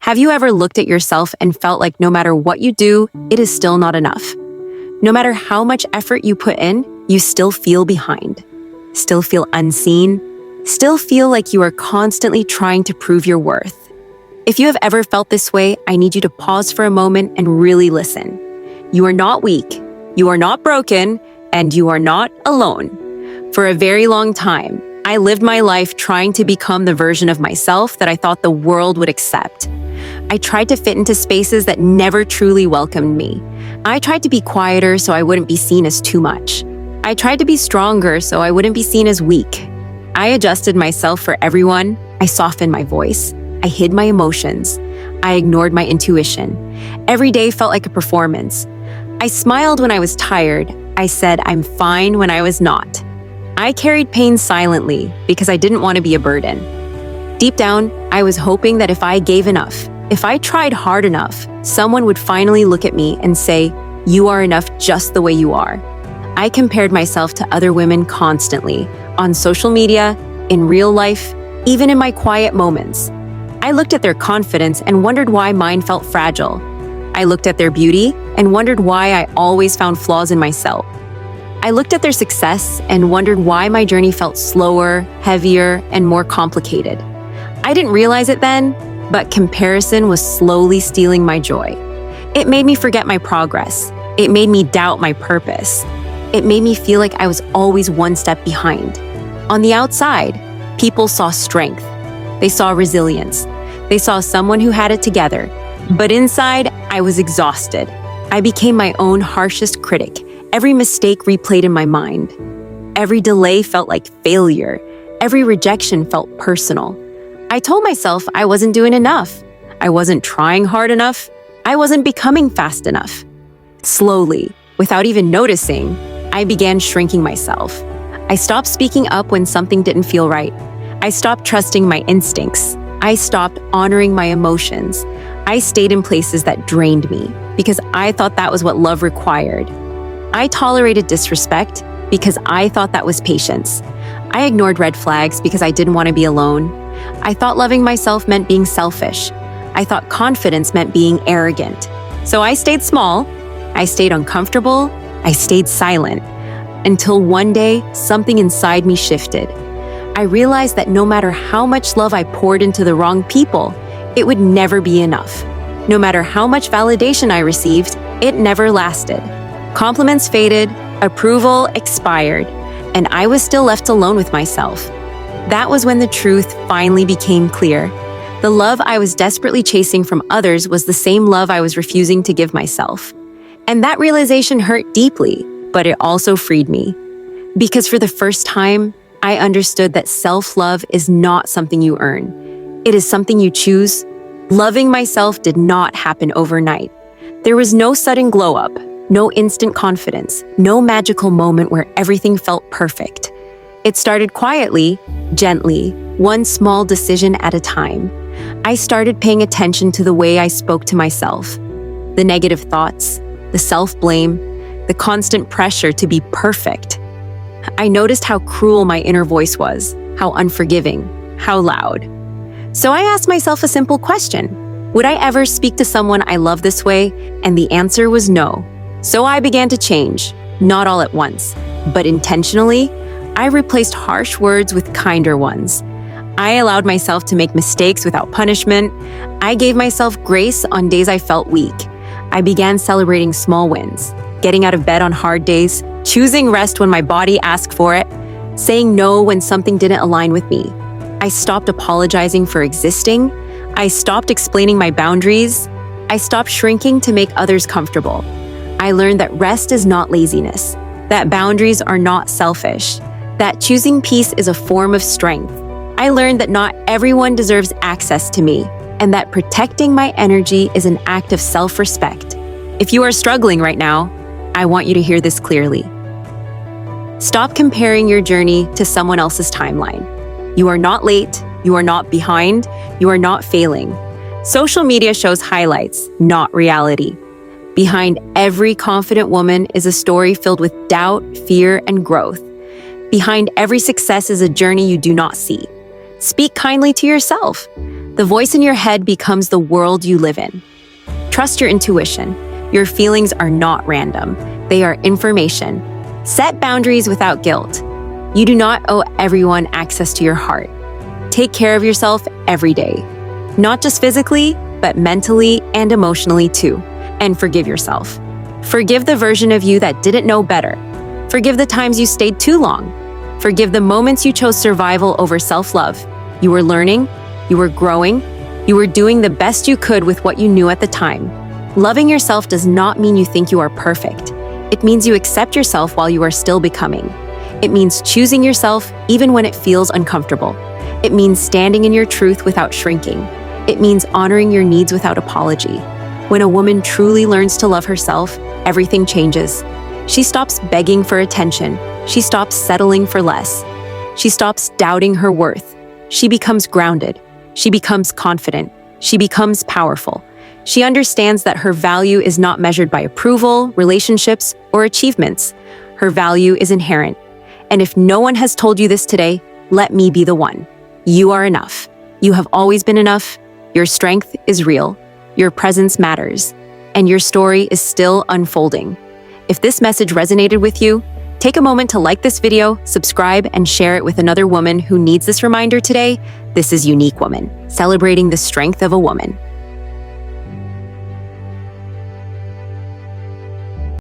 Have you ever looked at yourself and felt like no matter what you do, it is still not enough? No matter how much effort you put in, you still feel behind, still feel unseen, still feel like you are constantly trying to prove your worth. If you have ever felt this way, I need you to pause for a moment and really listen. You are not weak, you are not broken, and you are not alone. For a very long time, I lived my life trying to become the version of myself that I thought the world would accept. I tried to fit into spaces that never truly welcomed me. I tried to be quieter so I wouldn't be seen as too much. I tried to be stronger so I wouldn't be seen as weak. I adjusted myself for everyone. I softened my voice. I hid my emotions. I ignored my intuition. Every day felt like a performance. I smiled when I was tired. I said I'm fine when I was not. I carried pain silently because I didn't want to be a burden. Deep down, I was hoping that if I gave enough, if I tried hard enough, someone would finally look at me and say, "You are enough just the way you are." I compared myself to other women constantly, on social media, in real life, even in my quiet moments. I looked at their confidence and wondered why mine felt fragile. I looked at their beauty and wondered why I always found flaws in myself. I looked at their success and wondered why my journey felt slower, heavier, and more complicated. I didn't realize it then, but comparison was slowly stealing my joy. It made me forget my progress. It made me doubt my purpose. It made me feel like I was always one step behind. On the outside, people saw strength. They saw resilience. They saw someone who had it together. But inside, I was exhausted. I became my own harshest critic. Every mistake replayed in my mind. Every delay felt like failure. Every rejection felt personal. I told myself I wasn't doing enough. I wasn't trying hard enough. I wasn't becoming fast enough. Slowly, without even noticing, I began shrinking myself. I stopped speaking up when something didn't feel right. I stopped trusting my instincts. I stopped honoring my emotions. I stayed in places that drained me because I thought that was what love required. I tolerated disrespect because I thought that was patience. I ignored red flags because I didn't want to be alone. I thought loving myself meant being selfish. I thought confidence meant being arrogant. So I stayed small. I stayed uncomfortable. I stayed silent. Until one day, something inside me shifted. I realized that no matter how much love I poured into the wrong people, it would never be enough. No matter how much validation I received, it never lasted. Compliments faded, approval expired, and I was still left alone with myself. That was when the truth finally became clear. The love I was desperately chasing from others was the same love I was refusing to give myself. And that realization hurt deeply, but it also freed me. Because for the first time, I understood that self-love is not something you earn. It is something you choose. Loving myself did not happen overnight. There was no sudden glow-up, no instant confidence, no magical moment where everything felt perfect. It started quietly, gently, one small decision at a time. I started paying attention to the way I spoke to myself. The negative thoughts, the self-blame, the constant pressure to be perfect. I noticed how cruel my inner voice was, how unforgiving, how loud. So I asked myself a simple question. Would I ever speak to someone I love this way? And the answer was no. So I began to change, not all at once, but intentionally. I replaced harsh words with kinder ones. I allowed myself to make mistakes without punishment. I gave myself grace on days I felt weak. I began celebrating small wins, getting out of bed on hard days, choosing rest when my body asked for it, saying no when something didn't align with me. I stopped apologizing for existing. I stopped explaining my boundaries. I stopped shrinking to make others comfortable. I learned that rest is not laziness, that boundaries are not selfish, that choosing peace is a form of strength. I learned that not everyone deserves access to me, and that protecting my energy is an act of self-respect. If you are struggling right now, I want you to hear this clearly. Stop comparing your journey to someone else's timeline. You are not late, you are not behind, you are not failing. Social media shows highlights, not reality. Behind every confident woman is a story filled with doubt, fear, and growth. Behind every success is a journey you do not see. Speak kindly to yourself. The voice in your head becomes the world you live in. Trust your intuition. Your feelings are not random. They are information. Set boundaries without guilt. You do not owe everyone access to your heart. Take care of yourself every day. Not just physically, but mentally and emotionally too. And forgive yourself. Forgive the version of you that didn't know better. Forgive the times you stayed too long. Forgive the moments you chose survival over self-love. You were learning, you were growing, you were doing the best you could with what you knew at the time. Loving yourself does not mean you think you are perfect. It means you accept yourself while you are still becoming. It means choosing yourself even when it feels uncomfortable. It means standing in your truth without shrinking. It means honoring your needs without apology. When a woman truly learns to love herself, everything changes. She stops begging for attention. She stops settling for less. She stops doubting her worth. She becomes grounded. She becomes confident. She becomes powerful. She understands that her value is not measured by approval, relationships, or achievements. Her value is inherent. And if no one has told you this today, let me be the one. You are enough. You have always been enough. Your strength is real. Your presence matters. And your story is still unfolding. If this message resonated with you, take a moment to like this video, subscribe, and share it with another woman who needs this reminder today. This is Unique Woman, celebrating the strength of a woman.